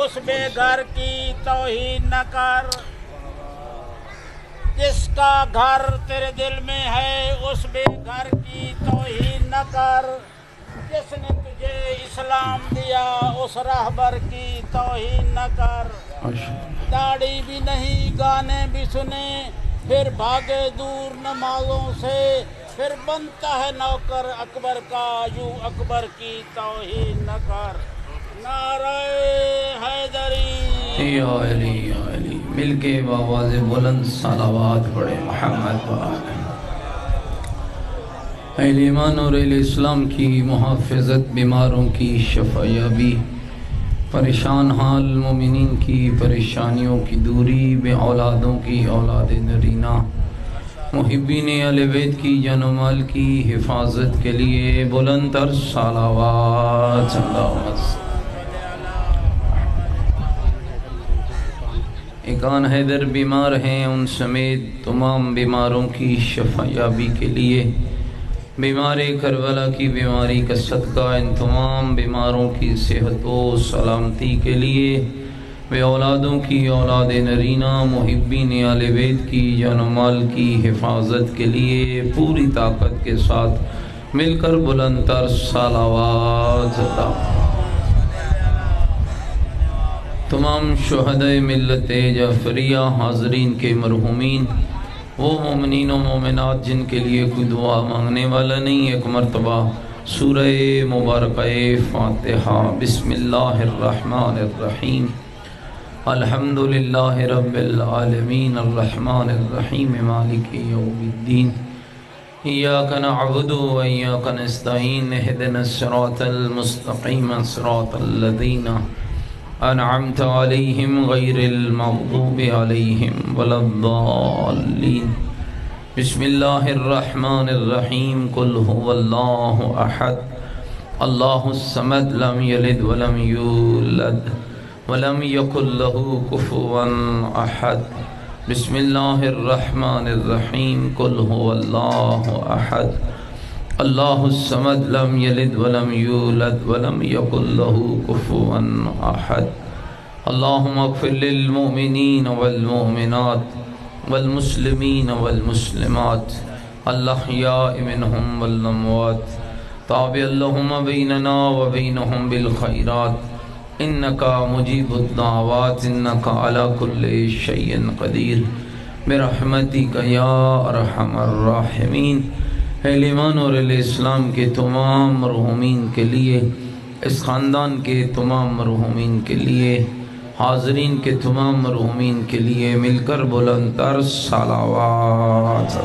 اس بے گھر کی توہین نہ کر، جس کا گھر تیرے دل میں ہے اس بے گھر کی توہین نہ کر، جس نے تجھے اسلام دیا اس راہبر کی توہین نہ کر۔ داڑھی بھی نہیں گانے بھی سنے، پھر بھاگے دور نمازوں سے، پھر بنتا ہے نوکر اکبر کا، یوں اکبر کی توہین نہ کر۔ نعرہ حیدری یا علی یا علی، مل کے بآواز بلند صلوات پڑھے محمد اہل ایمان اور اہل اسلام کی محافظت، بیماروں کی شفا یابی، پریشان حال مومنین کی پریشانیوں کی دوری، بے اولادوں کی اولاد نرینہ، محبین اہل بیت کی جان و مال کی حفاظت کے لیے بلند تر صلوات۔ ایک آن حیدر بیمار ہیں، ان سمیت تمام بیماروں کی شفا یابی کے لیے، بیمار کربلا کی بیماری کا صدقہ ان تمام بیماروں کی صحت و سلامتی کے لیے، بے اولادوں کی اولاد نرینہ، محبین آل بیت کی جان و مال کی حفاظت کے لیے پوری طاقت کے ساتھ مل کر بلند تر صلوات۔ تمام شہدائے ملت جعفریہ حاضرین کے مرحومین، وہ مومنین و مومنات جن کے لیے کوئی دعا مانگنے والا نہیں، ایک مرتبہ سورہ مبارکہ فاتحہ۔ بسم اللہ الرحمن الرحیم، الحمدللہ رب العالمین، الرحمن الرحیم، مالک یوم الدین، ایاک نعبد و ایاک نستعین، اہدنا الصراط المستقیم، صراط الذین انعمت علیہم غیر المغضوب علیہم ولا الضالین۔ بسم اللہ الرحمن الرحیم، قل هو اللہ احد اللہ الصمد، لم یلد ولم یولد ولم یکن له کفوا احد۔ بسم اللہ الرحمن الرحیم، قل هو اللہ احد اللہ الصمد، لم یلد ولم یولد ولم یکن له کفوا احد۔ اللہم اغفر للمؤمنین والمؤمنات والمسلمین والمسلمات الاحیاء منہم والاموات، تابع اللہم بیننا وبینہم بالخیرات، انکا مجیب الدعوات، انکا علی کل شیء قدیر، برحمتک یا ارحم الراحمین۔ اہل ایمان اور اہل اسلام کے تمام مرحومین کے لیے، اس خاندان کے تمام مرحومین کے لیے، حاضرین کے تمام مرحومین کے لیے مل کر بلند تر صلوات۔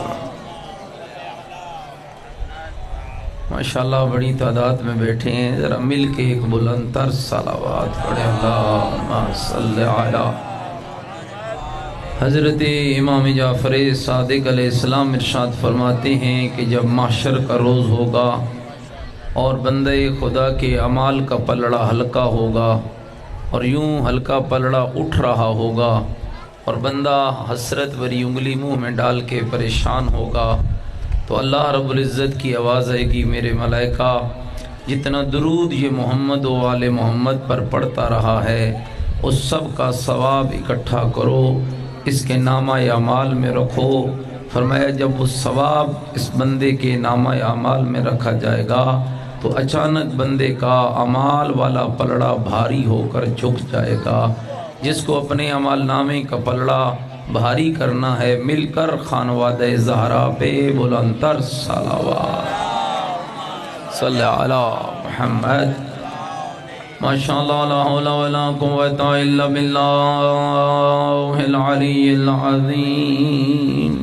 ماشاءاللہ بڑی تعداد میں بیٹھے ہیں، ذرا مل کے ایک بلند تر صلوات پڑھیں۔ اللہم صلی علی حضرت امام جعفر صادق علیہ السلام ارشاد فرماتے ہیں کہ جب محشر کا روز ہوگا اور بندہ خدا کے اعمال کا پلڑا ہلکا ہوگا اور یوں ہلکا پلڑا اٹھ رہا ہوگا اور بندہ حسرت بری انگلی منہ میں ڈال کے پریشان ہوگا، تو اللہ رب العزت کی آواز آئے گی، میرے ملائکہ جتنا درود یہ محمد و آل محمد پر پڑھتا رہا ہے اس سب کا ثواب اکٹھا کرو، اس کے نامہ اعمال میں رکھو۔ فرمایا جب وہ ثواب اس بندے کے نامہ اعمال میں رکھا جائے گا تو اچانک بندے کا اعمال والا پلڑا بھاری ہو کر جھک جائے گا۔ جس کو اپنے اعمال نامے کا پلڑا بھاری کرنا ہے، مل کر خانوادہ زہرا پہ بلند تر صلوات۔ صلی علی محمد۔ ماشاءاللہ لا حول ولا قوة الا باللہ العلی العظیم۔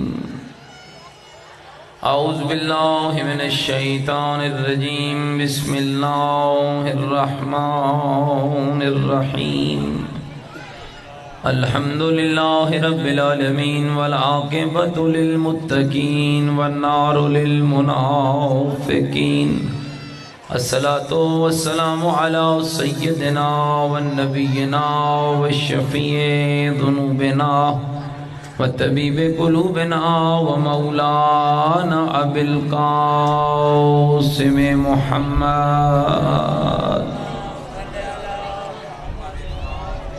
اعوذ باللہ من الشیطان الرجیم، بسم اللہ الرحمن الرحیم، الحمدللہ رب العالمین، والعاقبۃ للمتقین، والنار للمنافقین، الصلاة والسلام علی سیدنا والنبینا والشفیع ذنوبنا وطبیب قلوبنا ومولانا ابی القاسم محمد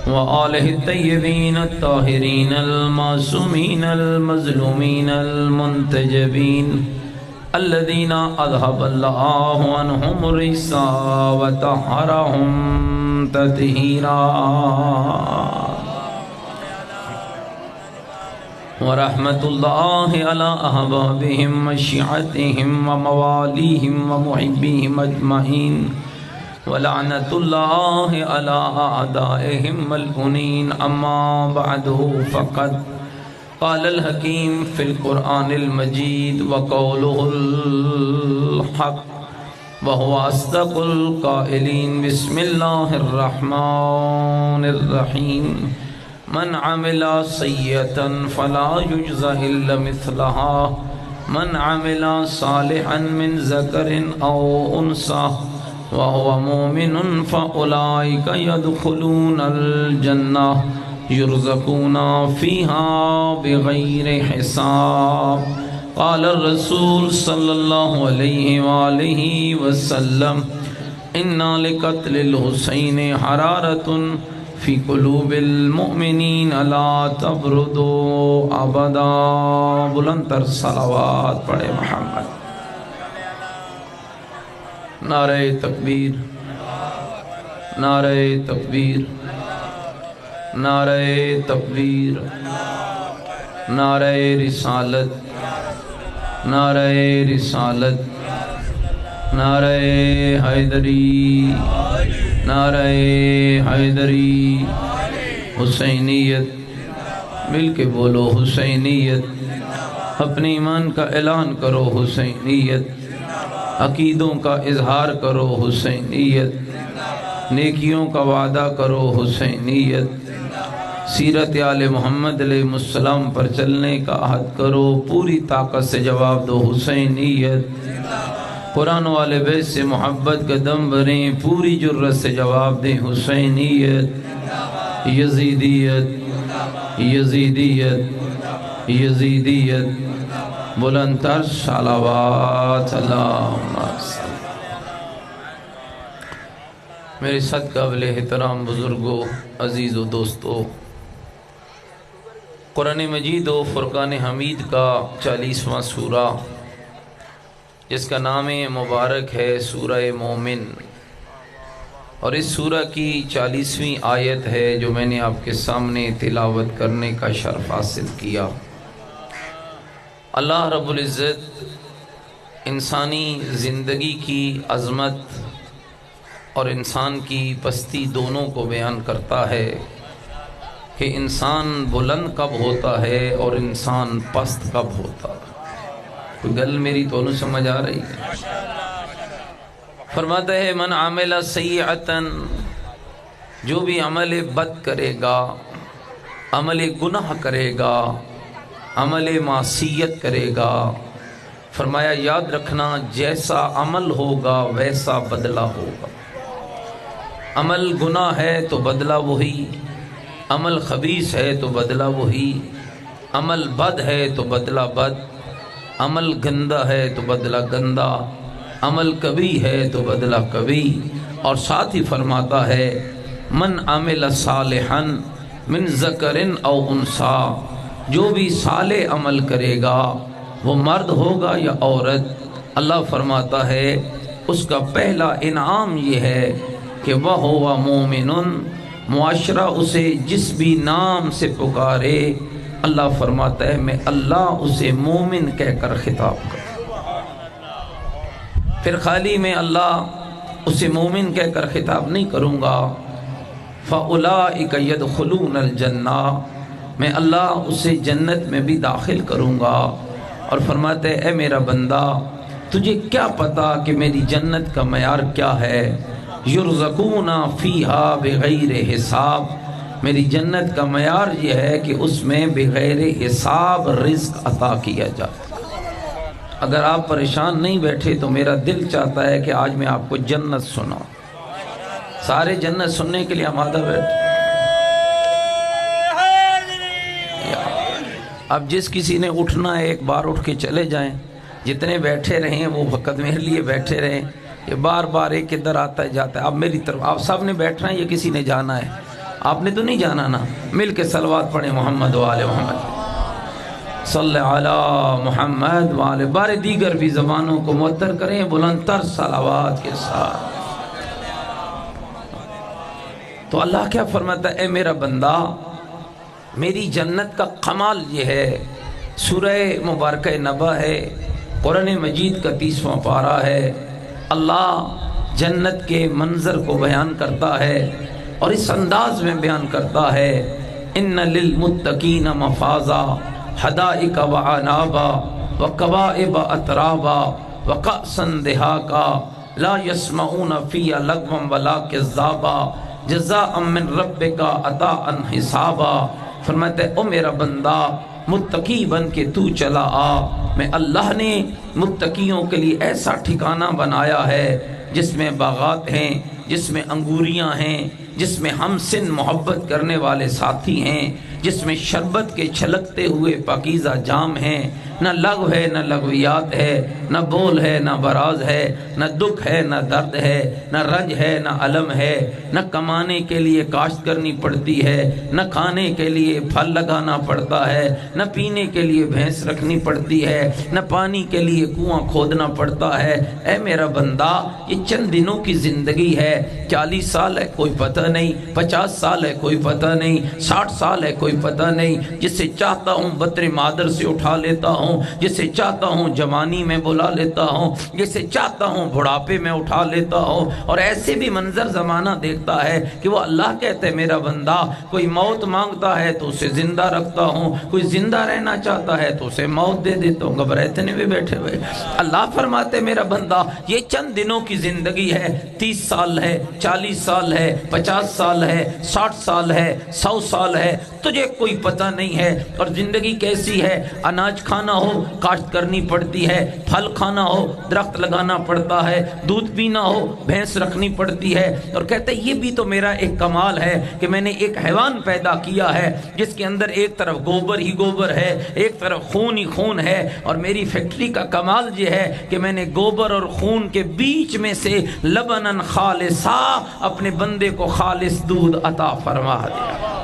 وآلہ الطیبین الطاہرین المعصومین المظلومین المنتجبین الذین اذهب اللہ عنہم الرجس وطہرہم تطہیرا ورحمت اللہ علی احبابہم وشیعتہم وموالیہم ومحبیہم اجمعین ولعنت اللہ علی اعدائہم ملعونین اما بعد فقد قال الحکیم فی القرآن المجید وقولہ الحق وهو اصدق القائلین بسم اللہ الرحمن الرحیم من عمل سیئتا فلا یجزى الا مثلها من عمل صالحا من ذکر او انثى وهو مؤمن فاولئک يدخلون الجنة يرزقون فيها بغیر حساب قال الرسول صلی اللہ علیہ وآلہ وسلم انا لقتل الحسین حرارۃ فی قلوب المؤمنین لا تبردوا ابدا بلندر صلوات پڑھے محمد نعرہ تکبیر نعرہ تکبیر نعرہ تکبیر نعرہ رسالت نعرہ رسالت نعرہ حیدری نعرہ حیدری حسینیت مل کے بولو حسینیت اپنے ایمان کا اعلان کرو حسینیت عقیدوں کا اظہار کرو حسینیت نیکیوں کا وعدہ کرو حسینیت سیرت آل محمد علیہ السلام پر چلنے کا عہد کرو پوری طاقت سے جواب دو حسینیت قرآن والے بیت سے محبت کا دم بھریں پوری جرت سے جواب دیں حسینیت یزیدیت یزیدیت یزیدیت بلند تر صلوات اللہم صل میرے صد قابل احترام بزرگوں عزیز و دوستو قرآن مجید و فرقان حمید کا 40واں سورہ جس کا نام مبارک ہے سورہ مومن اور اس سورہ کی 40ویں آیت ہے جو میں نے آپ کے سامنے تلاوت کرنے کا شرف حاصل کیا۔ اللہ رب العزت انسانی زندگی کی عظمت اور انسان کی پستی دونوں کو بیان کرتا ہے کہ انسان بلند کب ہوتا ہے اور انسان پست کب ہوتا ہے۔ کوئی گل میری تو نہیں سمجھ آ رہی ہے؟ فرماتا ہے من عمل سیئتا جو بھی عمل بد کرے گا، عمل گناہ کرے گا، عمل معصیت کرے گا، فرمایا یاد رکھنا جیسا عمل ہوگا ویسا بدلہ ہوگا۔ عمل گناہ ہے تو بدلہ وہی، عمل خبیث ہے تو بدلہ وہی، عمل بد ہے تو بدلہ بد، عمل گندہ ہے تو بدلہ گندہ، عمل کبھی ہے تو بدلہ کبھی۔ اور ساتھ ہی فرماتا ہے من عمل صالحا من ذکر او انثی جو بھی صالح عمل کرے گا وہ مرد ہوگا یا عورت، اللہ فرماتا ہے اس کا پہلا انعام یہ ہے کہ وَهُوَ مُؤْمِنٌ معاشرہ اسے جس بھی نام سے پکارے اللہ فرماتا ہے میں اللہ اسے مومن کہہ کر خطاب کروں۔ پھر خالی میں اللہ اسے مومن کہہ کر خطاب نہیں کروں گا، فَأُولَئِكَ يَدْخُلُونَ الْجَنَّةَ میں اللہ اسے جنت میں بھی داخل کروں گا۔ اور فرماتے اے میرا بندہ تجھے کیا پتا کہ میری جنت کا معیار کیا ہے، یرزقون فیہا بغیر حساب میری جنت کا معیار یہ ہے کہ اس میں بغیر حساب رزق عطا کیا جاتا۔ اگر آپ پریشان نہیں بیٹھے تو میرا دل چاہتا ہے کہ آج میں آپ کو جنت سناؤں، سارے جنت سننے کے لیے آمادہ بیٹھے۔ اب جس کسی نے اٹھنا ہے ایک بار اٹھ کے چلے جائیں، جتنے بیٹھے رہیں وہ وقت میرے لیے بیٹھے رہیں، یہ بار بار ایک ادھر آتا ہے جاتا ہے۔ اب میری طرف آپ سب نے بیٹھنا ہے یا کسی نے جانا ہے؟ آپ نے تو نہیں جانا نا؟ مل کے صلوات پڑھیں محمد وآل محمد صلی علی محمد وآل، بارے دیگر بھی زبانوں کو معطر کریں بلند تر صلوات کے ساتھ۔ تو اللہ کیا فرماتا ہے؟ اے میرا بندہ، میری جنت کا کمال یہ ہے، سورہ مبارکہ نبا ہے، قرآن مجید کا 30واں پارہ ہے، اللہ جنت کے منظر کو بیان کرتا ہے اور اس انداز میں بیان کرتا ہے، ان للمتقین مفازا حدائق وعنابا وکوائب اترابا وکأسا دہاقا لا یسمعون فیہا لغوا ولا کذابا جزاء من ربک عطاء حسابا۔ فرماتے ہیں او میرا بندہ، متقی بن کے تو چلا آ، میں اللہ نے متقیوں کے لیے ایسا ٹھکانہ بنایا ہے جس میں باغات ہیں، جس میں انگوریاں ہیں، جس میں ہم سن محبت کرنے والے ساتھی ہیں، جس میں شربت کے چھلکتے ہوئے پاکیزہ جام ہیں، نہ لغو ہے نہ لغویات ہے، نہ بول ہے نہ براز ہے، نہ دکھ ہے نہ درد ہے، نہ رنج ہے نہ علم ہے، نہ کمانے کے لیے کاشت کرنی پڑتی ہے، نہ کھانے کے لیے پھل لگانا پڑتا ہے، نہ پینے کے لیے بھینس رکھنی پڑتی ہے، نہ پانی کے لیے کنواں کھودنا پڑتا ہے۔ اے میرا بندہ، یہ چند دنوں کی زندگی ہے، 40 سال ہے کوئی پتہ نہیں، 50 سال ہے کوئی پتہ نہیں، 60 سال ہے کوئی پتہ نہیں، جسے چاہتا ہوں بطر مادر سے اٹھا لیتا ہوں، جسے چاہتا ہوں جوانی میں بلا لیتا ہوں، جسے چاہتا ہوں بڑھاپے میں اٹھا لیتا ہوں، اور ایسے بھی منظر زمانہ دیکھتا ہے کہ وہ اللہ کہتے ہیں میرا بندہ، کوئی موت مانگتا ہے تو اسے زندہ رکھتا ہوں، کوئی زندہ رہنا چاہتا ہے تو اسے موت دے دیتا ہوں۔ گھبراتے نہیں بیٹھے ہوئے، اللہ فرماتے میرا بندہ یہ چند دنوں کی زندگی ہے، 30 سال ہے، 40 سال ہے، 50 سال ہے، 60 سال ہے، 100 سال ہے، تجھے کوئی پتہ نہیں ہے۔ اور زندگی کیسی ہے؟ اناج کھانا ہو کاشت کرنی پڑتی ہے، پھل کھانا ہو درخت لگانا پڑتا ہے، دودھ پینا ہو بھینس رکھنی پڑتی ہے۔ اور کہتے ہیں یہ بھی تو میرا ایک کمال ہے کہ میں نے ایک حیوان پیدا کیا ہے جس کے اندر ایک طرف گوبر ہی گوبر ہے، ایک طرف خون ہی خون ہے، اور میری فیکٹری کا کمال یہ ہے کہ میں نے گوبر اور خون کے بیچ میں سے لبنن خالصا اپنے بندے کو خالص دودھ عطا فرما دیا۔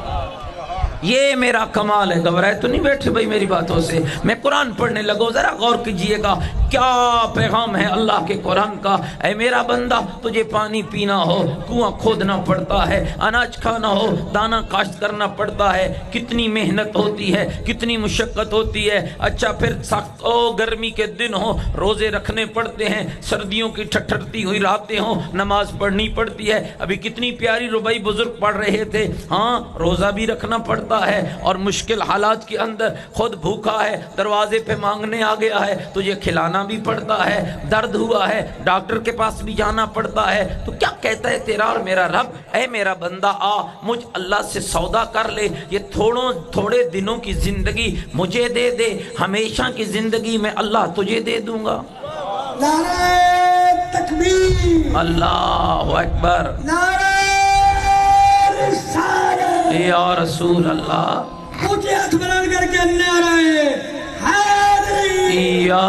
یہ میرا کمال ہے۔ گھبرائے تو نہیں بیٹھے بھائی میری باتوں سے؟ میں قرآن پڑھنے لگو، ذرا غور کیجئے گا کیا پیغام ہے اللہ کے قرآن کا۔ اے میرا بندہ، تجھے پانی پینا ہو کنواں کھودنا پڑتا ہے، اناج کھانا ہو دانا کاشت کرنا پڑتا ہے، کتنی محنت ہوتی ہے، کتنی مشقت ہوتی ہے۔ اچھا پھر سخت گرمی کے دن ہو روزے رکھنے پڑتے ہیں، سردیوں کی ٹھٹھرتی ہوئی راتیں ہوں نماز پڑھنی پڑتی ہے۔ ابھی کتنی پیاری ربائی بزرگ پڑھ رہے تھے، ہاں روزہ بھی رکھنا پڑتا ہے، اور مشکل حالات کے اندر خود بھوکا ہے، دروازے پہ مانگنے آ گیا ہے، تجھے کھلانا بھی پڑتا ہے، درد ہوا ہے ڈاکٹر کے پاس بھی جانا پڑتا ہے۔ تو کیا کہتا ہے تیرا اور میرا رب؟ اے میرا بندہ آ، مجھ اللہ سے سودا کر لے، یہ تھوڑے دنوں کی زندگی مجھے دے دے، ہمیشہ کی زندگی میں اللہ تجھے دے دوں گا۔ نعرہ تکبیر، اللہ اکبر، نعرہ رسالت، یا رسول اللہ، اونچے ہاتھ بلند کر کے نعرہ حیدری، یا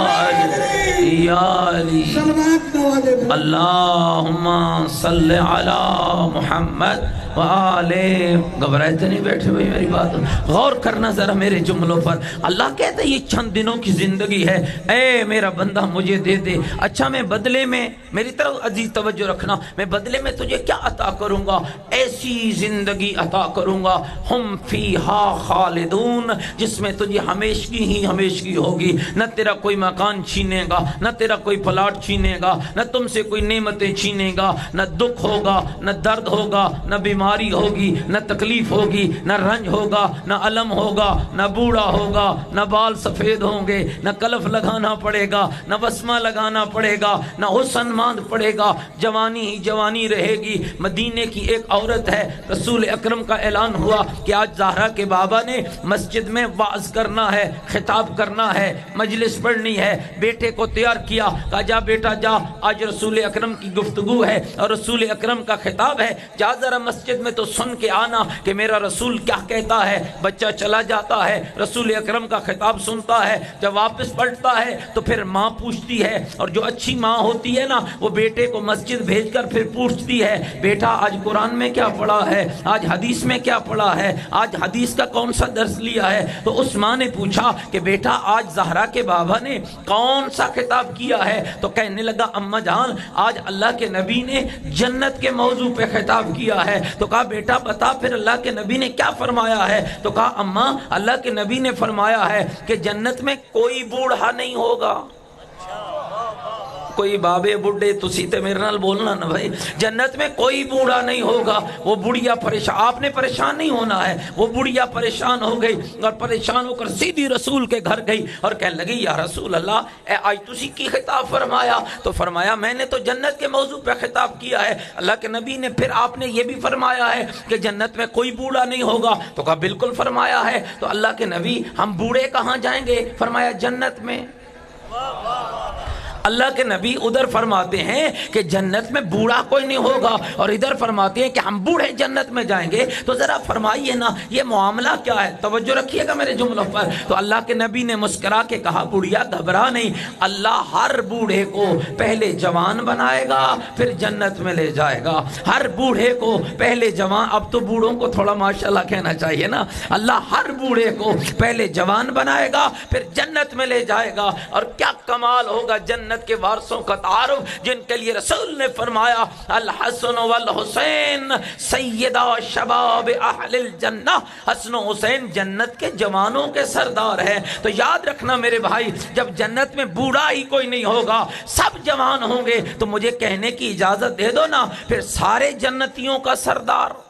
علی، یا علی، صلوات نوازے۔ اللہم صلی علی محمد وآلہ۔ گھبرائے نہیں بیٹھے ہوئے میری بات؟ غور کرنا ذرا میرے جملوں پر۔ اللہ کہتا ہے یہ چند دنوں کی زندگی ہے، اے میرا بندہ مجھے دے دے۔ اچھا میں بدلے میں، میری طرف عزیز توجہ رکھنا، میں بدلے میں تجھے کیا عطا کروں گا؟ ایسی زندگی عطا کروں گا ہم فیہا خالدون، جس میں تجھے ہمیشگی ہی ہمیشگی ہوگی، نہ تیرا کوئی مکان چھینے گا، نہ تیرا کوئی پلاٹ چھینے گا، نہ تم سے کوئی نعمتیں چھینے گا، نہ دکھ ہوگا، نہ درد ہوگا، نہ بیماری ہوگی، نہ تکلیف ہوگی، نہ رنج ہوگا، نہ علم ہوگا، نہ بوڑھا ہوگا، نہ بال سفید ہوں گے، نہ کلف لگانا پڑے گا، نہ وسمہ لگانا پڑے گا، نہ حسن ماند پڑے گا، جوانی ہی جوانی رہے گی۔ مدینے کی ایک عورت ہے، رسول اکرم کا اعلان ہوا کہ آج زہرا کے بابا نے مسجد میں وعظ کرنا ہے، خطاب کرنا ہے، مجلس پڑھنی ہے۔ بیٹے کو تیار کیا، کہا جا بیٹا جا، آج رسول اکرم کی گفتگو ہے اور رسول اکرم کا خطاب ہے، جا ذرا مسجد مسجد میں تو سن کے آنا کہ میرا رسول کیا کہتا ہے. بچہ چلا جاتا ہے, رسول اکرم کا خطاب سنتا ہے, جب واپس پلٹتا ہے تو پھر ماں پوچھتی ہے, اور جو اچھی ماں ہوتی ہے نا وہ بیٹے کو مسجد بھیج کر پھر پوچھتی ہے, بیٹا آج قرآن میں کیا پڑھا ہے, آج حدیث میں کیا پڑھا ہے, آج حدیث کا کون سا درس لیا ہے. تو اس ماں نے پوچھا کہ بیٹا آج زہرا کے بابا نے کون سا خطاب کیا ہے. تو کہنے لگا اما جان آج اللہ کے نبی نے جنت کے موضوع پہ خطاب کیا ہے. تو کہا بیٹا بتا پھر اللہ کے نبی نے کیا فرمایا ہے. تو کہا اما اللہ کے نبی نے فرمایا ہے کہ جنت میں کوئی بوڑھا نہیں ہوگا. کوئی بابے بڈھے تسی تے میرے نال بولنا نا بھائی, جنت میں کوئی بوڑھا نہیں ہوگا. وہ بڑھیا پریشان, آپ نے پریشان نہیں ہونا ہے. وہ بڑھیا پریشان ہو گئی اور پریشان ہو کر سیدھی رسول کے گھر گئی اور کہنے لگی یا رسول اللہ اے آج تسی کی خطاب فرمایا. تو فرمایا میں نے تو جنت کے موضوع پہ خطاب کیا ہے. اللہ کے نبی نے پھر آپ نے یہ بھی فرمایا ہے کہ جنت میں کوئی بوڑھا نہیں ہوگا. تو کہا بالکل فرمایا ہے. تو اللہ کے نبی ہم بوڑھے کہاں جائیں گے؟ فرمایا جنت میں. اللہ کے نبی ادھر فرماتے ہیں کہ جنت میں بوڑھا کوئی نہیں ہوگا, اور ادھر فرماتے ہیں کہ ہم بوڑھے جنت میں جائیں گے. تو ذرا فرمائیے نا یہ معاملہ کیا ہے, توجہ رکھیے گا میرے جملوں پر. تو اللہ کے نبی نے مسکرا کے کہا بڑھیا گھبرا نہیں, اللہ ہر بوڑھے کو پہلے جوان بنائے گا پھر جنت میں لے جائے گا. ہر بوڑھے کو پہلے جوان, اب تو بوڑھوں کو تھوڑا ماشاءاللہ کہنا چاہیے نا, اللہ ہر بوڑھے کو پہلے جوان بنائے گا پھر جنت میں لے جائے گا. اور کیا کمال ہوگا جنت کے وارثوں کا تعارف, جن کے لیے رسول نے فرمایا الحسن والحسین سیدہ شباب اہل الجنہ. حسن و حسین جنت کے جوانوں کے سردار ہیں. تو یاد رکھنا میرے بھائی, جب جنت میں بوڑھا ہی کوئی نہیں ہوگا, سب جوان ہوں گے, تو مجھے کہنے کی اجازت دے دو نا پھر سارے جنتیوں کا سردار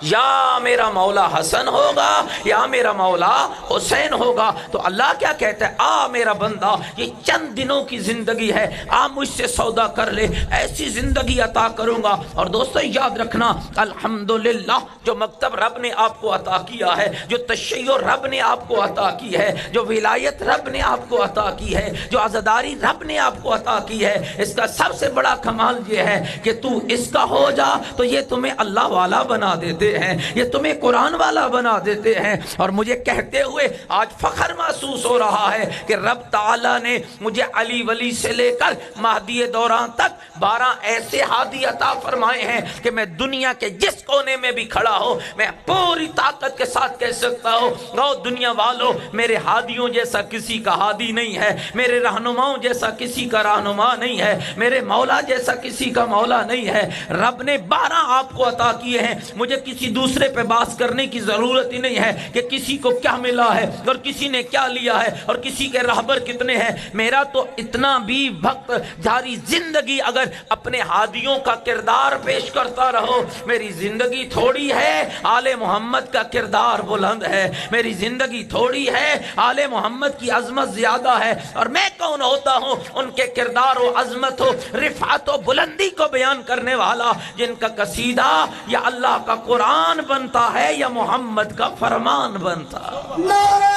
یا میرا مولا حسن ہوگا یا میرا مولا حسین ہوگا. تو اللہ کیا کہتا ہے, آ میرا بندہ یہ چند دنوں کی زندگی ہے, آ مجھ سے سودا کر لے, ایسی زندگی عطا کروں گا. اور دوستو یاد رکھنا الحمدللہ جو مکتب رب نے آپ کو عطا کیا ہے, جو تشیع رب نے آپ کو عطا کی ہے, جو ولایت رب نے آپ کو عطا کی ہے, جو عزاداری رب نے آپ کو عطا کی ہے, اس کا سب سے بڑا کمال یہ ہے کہ تو اس کا ہو جا تو یہ تمہیں اللہ والا بنا دیتے ہیں, یہ تمہیں قرآن والا بنا دیتے ہیں. اور مجھے کہتے ہوئے آج فخر محسوس ہو رہا ہے کہ رب تعالیٰ نے مجھے علی ولی سے لے کر مہدی دوران تک 12 ایسے ہادی عطا فرمائے ہیں کہ میں دنیا کے جس کونے میں بھی کھڑا ہوں میں پوری طاقت کے ساتھ کہہ سکتا ہوں گو دنیا والوں میرے ہادیوں جیسا کسی کا ہادی نہیں ہے, میرے رہنماؤں جیسا کسی کا رہنما نہیں ہے, میرے مولا جیسا کسی کا مولا نہیں ہے. رب نے 12 آپ کو عطا کیے ہیں. مجھے کسی دوسرے پہ بات کرنے کی ضرورت ہی نہیں ہے کہ کسی کو کیا ملا ہے اور کسی نے کیا لیا ہے اور کسی کے راہبر کتنے ہیں. میرا تو اتنا بھی وقت جاری زندگی اگر اپنے ہادیوں کا کردار پیش کرتا رہو, میری زندگی تھوڑی ہے, آل محمد کا کردار بلند ہے. میری زندگی تھوڑی ہے, آل محمد کی عظمت زیادہ ہے. اور میں کون ہوتا ہوں ان کے کردار و عظمت و رفعت و بلندی کو بیان کرنے والا, جن کا قصیدہ یا اللہ کا قرآن بنتا ہے یا محمد کا فرمان بنتا. نعرہ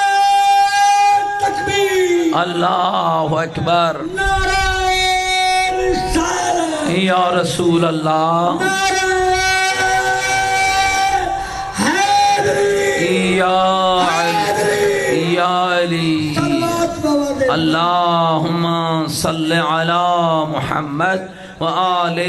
تکبیر, اللہ اکبر, نعرہ رسالت, یا رسول اللہ, نعرہ حیدری, یا علی, یا علی, صلوات بوالد. اللہم صلی علی محمد وآلِ.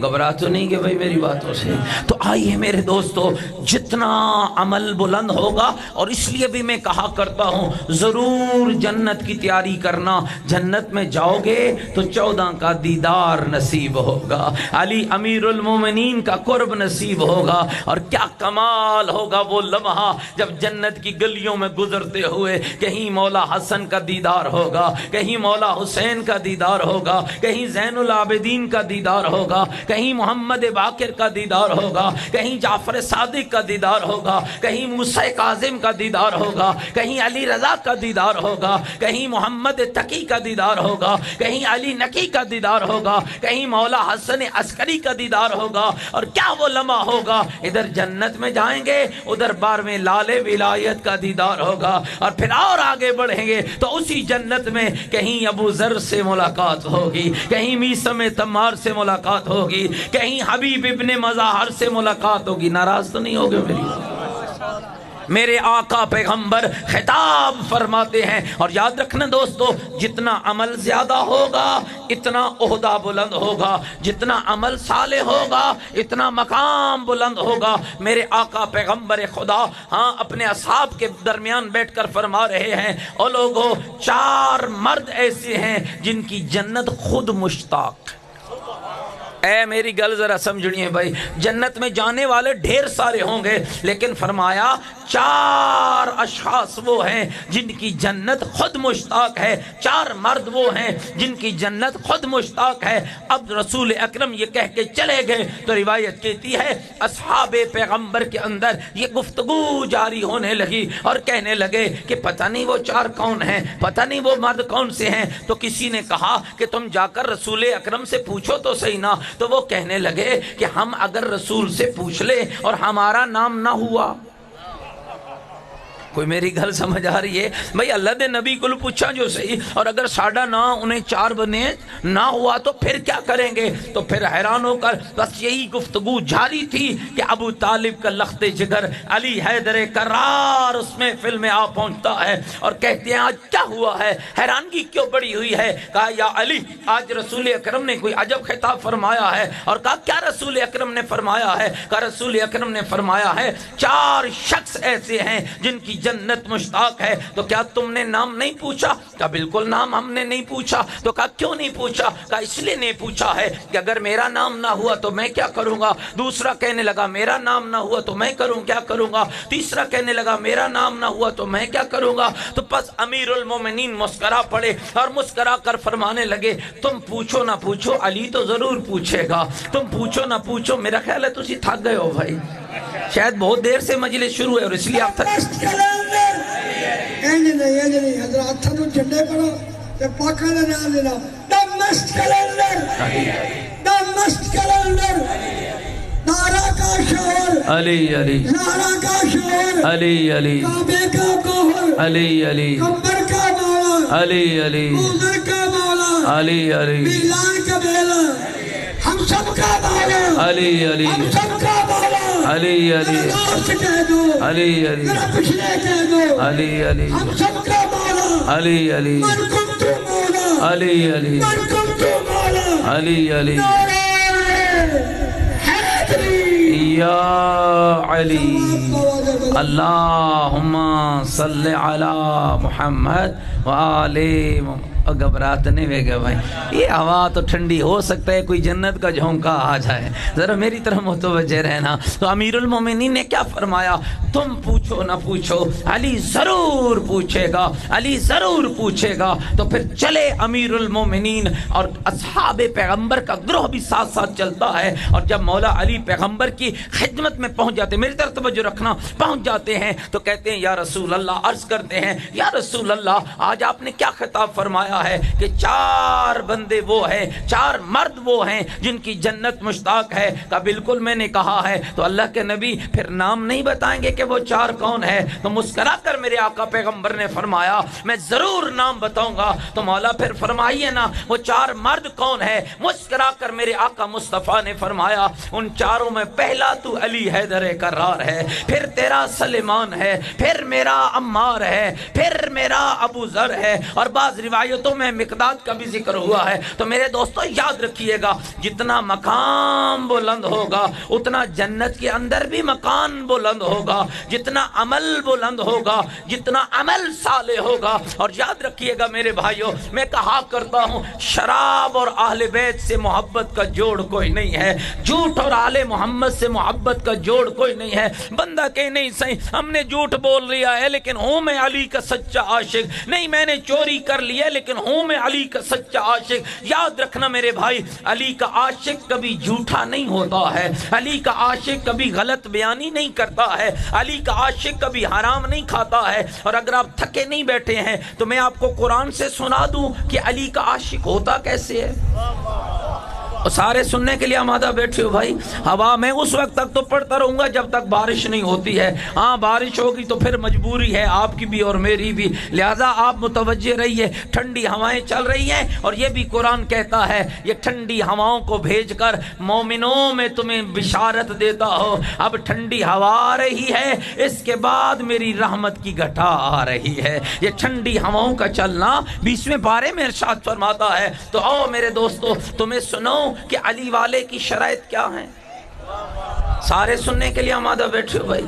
گھبرا تو نہیں کہ بھائی میری باتوں سے؟ تو آئیے میرے دوستو, جتنا عمل بلند ہوگا, اور اس لیے بھی میں کہا کرتا ہوں ضرور جنت کی تیاری کرنا. جنت میں جاؤ گے تو 14 کا دیدار نصیب ہوگا, علی امیر المومنین کا قرب نصیب ہوگا. اور کیا کمال ہوگا وہ لمحہ جب جنت کی گلیوں میں گزرتے ہوئے کہیں مولا حسن کا دیدار ہوگا, کہیں مولا حسین کا دیدار ہوگا, کہیں زین العابدین کا دیدار ہوگا, کہیں محمد باقر کا دیدار ہوگا, کہیں جعفر صادق کا دیدار ہوگا، کہیں موسیٰ کاظم کا دیدار ہوگا، کہیں علی رضا کا دیدار ہوگا، کہیں محمد تقی کا دیدار ہوگا، کہیں علی نقی کا دیدار ہوگا، کہیں مولا حسن عسکری کا دیدار ہوگا، اور کیا وہ لمحہ ہوگا، ادھر جنت میں جائیں گے، ادھر بار میں لال ولایت کا دیدار ہوگا، اور پھر اور آگے بڑھیں گے تو اسی جنت میں کہیں ابو ذر سے ملاقات ہوگی، کہیں میثم تمار سے ملاقات ہوگی، کہیں حبیب ابن مظاہر سے ملاقات ہوگی۔ ناراض تو نہیں ہوگے میرے آقا پیغمبر خطاب فرماتے ہیں، اور یاد رکھنا دوستو، جتنا عمل زیادہ ہوگا اتنا عہدہ بلند ہوگا، جتنا عمل صالح ہوگا اتنا مقام بلند ہوگا۔ میرے آقا پیغمبر خدا اپنے اصحاب کے درمیان بیٹھ کر فرما رہے ہیں، او لوگو، 4 مرد ایسے ہیں جن کی جنت خود مشتاق۔ اے میری گل ذرا سمجھنی ہے بھائی، جنت میں جانے والے ڈھیر سارے ہوں گے، لیکن فرمایا 4 اشخاص وہ ہیں جن کی جنت خود مشتاق ہے، 4 مرد وہ ہیں جن کی جنت خود مشتاق ہے۔ اب رسول اکرم یہ کہہ کے چلے گئے تو روایت کہتی ہے اصحاب پیغمبر کے اندر یہ گفتگو جاری ہونے لگی اور کہنے لگے کہ پتہ نہیں وہ 4 کون ہیں، پتہ نہیں وہ مرد کون سے ہیں۔ تو کسی نے کہا کہ تم جا کر رسول اکرم سے پوچھو تو صحیح نا۔ تو وہ کہنے لگے کہ ہم اگر رسول سے پوچھ لیں اور ہمارا نام نہ ہوا، کوئی میری گل سمجھ آ رہی ہے بھئی؟ اللہ دے نبی کو پوچھا جو صحیح، اور اگر ساڑھا نہ انہیں 4 بنے نہ ہوا تو پھر کیا کریں گے؟ تو پھر حیران ہو کر بس یہی گفتگو جاری تھی کہ ابو طالب کا لخت جگر علی حیدر کرار اس میں فلم میں آ پہنچتا ہے اور کہتے ہیں آج کیا ہوا ہے، حیرانگی کیوں بڑی ہوئی ہے؟ کہا یا علی، آج رسول اکرم نے کوئی عجب خطاب فرمایا ہے۔ اور کہا کیا رسول اکرم نے فرمایا ہے؟ کہا رسول اکرم نے فرمایا ہے 4 شخص ایسے ہیں جن کی جنت مشتاق ہے۔ تو کیا تم نے نام نہیں پوچھا؟ کہا بالکل نام ہم نے نہیں پوچھا۔ تو کہا کیوں نہیں پوچھا؟ کہا اس لیے نہیں پوچھا ہے کہ اگر میرا نام نہ ہوا تو میں کیا کروں گا۔ دوسرا کہنے لگا میرا نام نہ ہوا تو میں کیا کروں گا۔ تیسرا کہنے لگا میرا نام نہ ہوا تو میں کیا کروں گا۔ تو پس امیر المومنین مسکرا پڑے اور مسکرا کر فرمانے لگے تم پوچھو نہ پوچھو علی تو ضرور پوچھے گا، تم پوچھو نہ پوچھو۔ میرا خیال ہے تسی تھک گئے ہو بھائی، شاید بہت دیر سے مجلس شروع ہے اور اس لیے آپ تھک نہیں حضرات تھا تو جھنڈے پڑھو تے پاکاں دا نام لینا دمشق کلندر دمشق کلندر نعرہ کا شور علی علی نعرہ کا شور علی علی کعبے کا گوہر علی علی کمبر کا مولا علی علی موزر کا مولا علی علی میلان کا بیلا ہم سب کا مولا علی علی ہم سب کا مولا علی علی دوست کہہ دو علی علی میرا پچھلے کہہ دو علی علی ہم سب کا مولا علی علی من کنت مولا علی علی من کنت مولا علی علی نعرہ حیدری یا علی اللہم صلی علی محمد وآل محمد۔ گھبراہٹ نہیں ہوئے گا بھائی، یہ ہوا تو ٹھنڈی ہو سکتا ہے کوئی جنت کا جھونکا آ جائے، ذرا میری طرف متوجہ رہنا۔ تو امیر المومنین نے کیا فرمایا؟ تم پوچھو نہ پوچھو علی ضرور پوچھے گا، علی ضرور پوچھے گا۔ تو پھر چلے امیر المومنین اور اصحاب پیغمبر کا گروہ بھی ساتھ ساتھ چلتا ہے، اور جب مولا علی پیغمبر کی خدمت میں پہنچ جاتے ہیں، میری طرف توجہ رکھنا، پہنچ جاتے ہیں تو کہتے ہیں یا رسول اللہ، عرض کرتے ہیں یا رسول اللہ آج آپ نے کیا خطاب فرمایا ہے کہ 4 بندے وہ ہیں، 4 مرد وہ ہیں جن کی جنت مشتاق ہے؟ کہ بالکل میں نے کہا ہے۔ تو اللہ کے نبی پھر نام نہیں بتائیں گے کہ وہ 4 کون ہے؟ تو مسکرا کر میرے آقا پیغمبر نے فرمایا میں ضرور نام بتاؤں گا۔ تو مولا پھر فرمائیے نا وہ 4 مرد کون ہے؟ مسکرا کر میرے آقا مصطفیٰ نے فرمایا ان 4 میں پہلا تو علی حیدر کرار ہے، پھر تیرا سلیمان ہے، پھر میرا عمار ہے، پھر میرا ابو ذر ہے، اور بعض روایتوں میں مقداد کا بھی ذکر ہوا ہے۔ تو میرے دوستو یاد رکھیے گا جتنا مقام بلند ہوگا اتنا جنت کے اندر بھی مکان بلند ہوگا، جتنا عمل بلند ہوگا، جتنا عمل صالح ہوگا۔ اور یاد رکھیے گا میرے بھائیوں، میں کہا کرتا ہوں شراب اور اہل بیت سے محبت کا جوڑ کوئی نہیں ہے، جھوٹ اور آل محمد سے محبت کا جوڑ کوئی نہیں ہے۔ بندہ کہ نہیں صحیح ہم نے جھوٹ بول لیا ہے لیکن ہوں میں علی کا سچا عاشق، نہیں میں نے چوری کر لی ہے لیکن لیکن ہوں میں علی کا سچا عاشق۔ یاد رکھنا میرے بھائی، علی کا عاشق کبھی جھوٹا نہیں ہوتا ہے، علی کا عاشق کبھی غلط بیانی نہیں کرتا ہے، علی کا عاشق کبھی حرام نہیں کھاتا ہے۔ اور اگر آپ تھکے نہیں بیٹھے ہیں تو میں آپ کو قرآن سے سنا دوں کہ علی کا عاشق ہوتا کیسے ہے۔ اور سارے سننے کے لیے آمادہ بیٹھے ہو بھائی؟ ہوا میں اس وقت تک تو پڑھتا رہوں گا جب تک بارش نہیں ہوتی ہے۔ ہاں بارش ہوگی تو پھر مجبوری ہے آپ کی بھی اور میری بھی، لہذا آپ متوجہ رہیے۔ ٹھنڈی ہوائیں چل رہی ہیں اور یہ بھی قرآن کہتا ہے یہ ٹھنڈی ہواؤں کو بھیج کر مومنوں میں تمہیں بشارت دیتا ہو، اب ٹھنڈی ہوا آ رہی ہے، اس کے بعد میری رحمت کی گھٹا آ رہی ہے۔ یہ ٹھنڈی ہواؤں کا چلنا 20ویں پارے میں ارشاد فرماتا ہے۔ تو آؤ میرے دوستو تمہیں سنو کہ علی والے کی شرائط کیا ہیں۔ سارے سننے کے لیے آمادہ بیٹھے ہو بھائی؟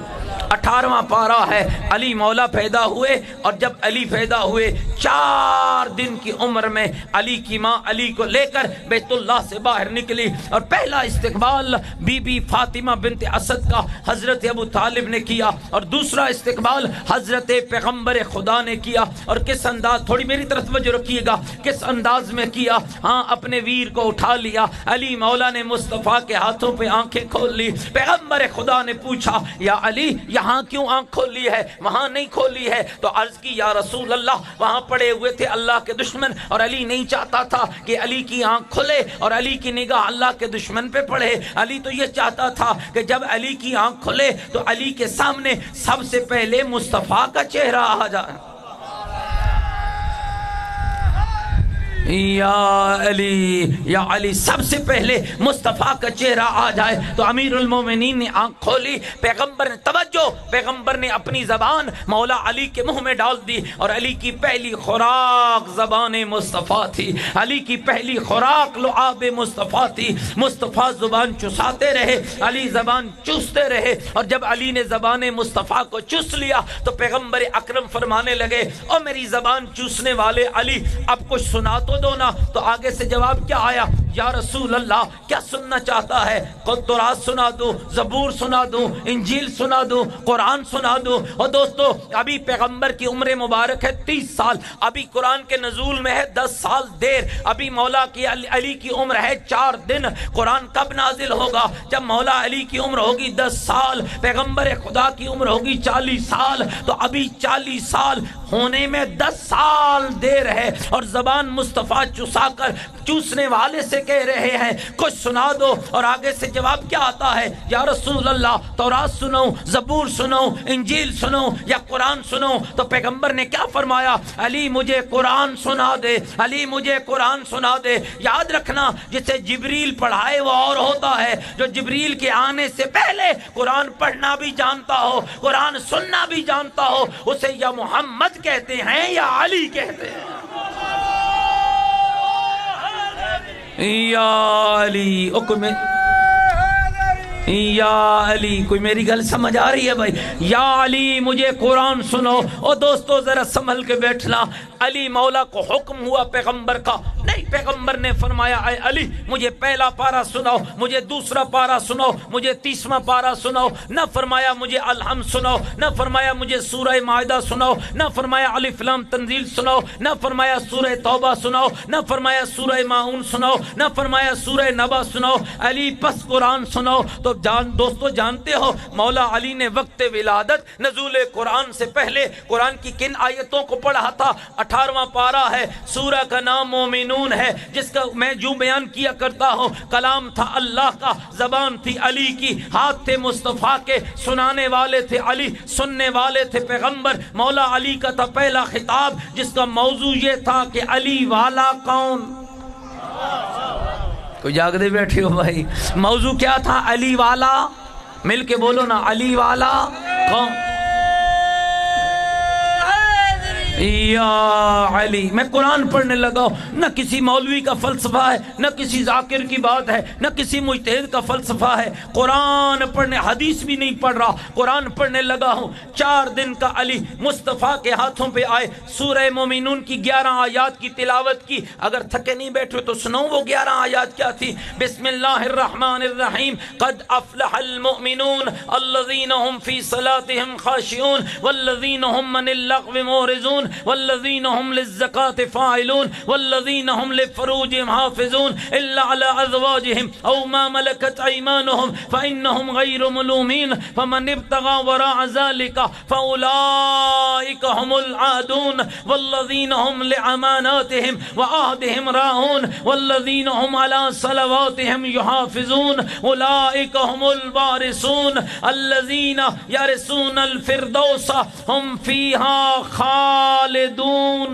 18واں پارہ ہے۔ علی مولا پیدا ہوئے اور جب علی پیدا ہوئے 4 دن کی عمر میں علی کی ماں علی کو لے کر بیت اللہ سے باہر نکلی اور پہلا استقبال بی بی فاطمہ بنت اسد کا حضرت ابو طالب نے کیا اور دوسرا استقبال حضرت پیغمبر خدا نے کیا۔ اور کس انداز، تھوڑی میری طرف توجہ رکھیے گا، کس انداز میں کیا؟ ہاں اپنے ویر کو اٹھا لیا، علی مولا نے مصطفیٰ کے ہاتھوں پہ آنکھیں کھول لی۔ پیغمبر خدا نے پوچھا یا علی یہاں کیوں آنکھ کھولی ہے، وہاں نہیں کھولی ہے؟ تو عرض کی یا رسول اللہ وہاں پڑے ہوئے تھے اللہ کے دشمن اور علی نہیں چاہتا تھا کہ علی کی آنکھ کھلے اور علی کی نگاہ اللہ کے دشمن پہ پڑے۔ علی تو یہ چاہتا تھا کہ جب علی کی آنکھ کھلے تو علی کے سامنے سب سے پہلے مصطفیٰ کا چہرہ آ جائے۔ یا علی سب سے پہلے مصطفیٰ کا چہرہ آ جائے۔ تو امیر المومنین نے آنکھ کھولی، پیغمبر نے توجہ، پیغمبر نے اپنی زبان مولا علی کے منہ میں ڈال دی اور علی کی پہلی خوراک زبان مصطفیٰ تھی، علی کی پہلی خوراک لعاب مصطفیٰ تھی۔ مصطفیٰ زبان چساتے رہے، علی زبان چوستے رہے اور جب علی نے زبان مصطفیٰ کو چوس لیا تو پیغمبر اکرم فرمانے لگے او میری زبان چوسنے والے علی اب کچھ سنا تو دو نا۔ تو آگے سے جواب کیا آیا؟ یا رسول اللہ کیا سننا چاہتا ہے؟ تورات سنا دوں، زبور سنا دوں، انجیل سنا دوں، قرآن سنا دوں؟ اور دوستو ابھی پیغمبر کی عمر مبارک ہے 30 سال، ابھی قرآن کے نزول میں ہے 10 سال دیر، ابھی مولا کی علی کی عمر ہے 4 دن۔ قرآن کب نازل ہوگا؟ جب مولا علی کی عمر ہوگی 10 سال، پیغمبر خدا کی عمر ہوگی 40 سال، تو ابھی 40 سال ہونے میں 10 سال دیر ہے اور زبان مصطفیٰ چسا کر چوسنے والے سے کہہ رہے ہیں کچھ سنا دو۔ اور آگے سے جواب کیا آتا ہے؟ یا رسول اللہ تورات سنو، زبور سنو، انجیل سنو یا قرآن سنو؟ تو پیغمبر نے کیا فرمایا؟ علی مجھے قرآن سنا دے، علی مجھے قرآن سنا دے۔ یاد رکھنا جسے جبریل پڑھائے وہ اور ہوتا ہے، جو جبریل کے آنے سے پہلے قرآن پڑھنا بھی جانتا ہو، قرآن سننا بھی جانتا ہو، اسے یا محمد کہتے ہیں یا علی کہتے ہیں۔ یا علی یا علی، کوئی میری گل سمجھ آ رہی ہے بھائی؟ یا علی مجھے قرآن سنو۔ اور دوستو ذرا سنبھل کے بیٹھنا، علی مولا کو حکم ہوا پیغمبر کا نہیں، پیغمبر نے فرمایا اے علی مجھے پہلا پارہ سناؤ، مجھے دوسرا پارہ سناؤ، مجھے 30واں پارہ سناؤ، نہ فرمایا مجھے الحمد سناؤ، نہ فرمایا مجھے سورہ مائدہ سناؤ، نہ فرمایا الف لام تنزیل سناؤ، نہ فرمایا سورہ توبہ سناؤ، نہ فرمایا سورہ ماعون سناؤ، نہ فرمایا سورہ نبا سناؤ، علی پس قرآن سناؤ۔ تو دوستو جانتے ہو مولا علی نے وقت ولادت نزول قرآن سے پہلے قرآن کی کن آیتوں کو پڑھا تھا؟ 18واں پارہ ہے، سورہ کا نام مومنون ہے، جس کا میں جو بیان کیا کرتا ہوں کلام تھا اللہ کا، زبان تھی علی کی، ہاتھ تھے مصطفیٰ کے، سنانے والے تھے علی، سننے والے تھے پیغمبر۔ مولا علی کا تھا پہلا خطاب جس کا موضوع یہ تھا کہ علی والا کون؟ کوئی جاگتے بیٹھے ہو بھائی؟ موضوع کیا تھا؟ علی والا، مل کے بولو نا، علی والا کون؟ یا علی۔ میں قرآن پڑھنے لگا ہوں، نہ کسی مولوی کا فلسفہ ہے، نہ کسی ذاکر کی بات ہے، نہ کسی مجتہد کا فلسفہ ہے، قرآن پڑھنے، حدیث بھی نہیں پڑھ رہا، قرآن پڑھنے لگا ہوں۔ 4 دن کا علی مصطفیٰ کے ہاتھوں پہ آئے، سورہ مومنون کی 11 آیات کی تلاوت کی۔ اگر تھکے نہیں بیٹھے تو سنو وہ 11 آیات کیا تھی؟ بسم اللہ الرحمن الرحیم، قد افلح المؤمنون الذین هم فی صلاتهم خاشعون والذین هم من اللغو معرضون والذین هم للزکاة فاعلون والذین هم لفروجهم حافظون الا على ازواجهم او ما ملكت ايمانهم فانهم غير ملومين فمن ابتغى وراء ذلك فاولئك هم العادون والذین هم لاماناتهم وعهدهم راعون والذین هم على صلواتهم يحافظون اولئك هم الوارثون الذين يرثون الفردوس هم فيها خالدون۔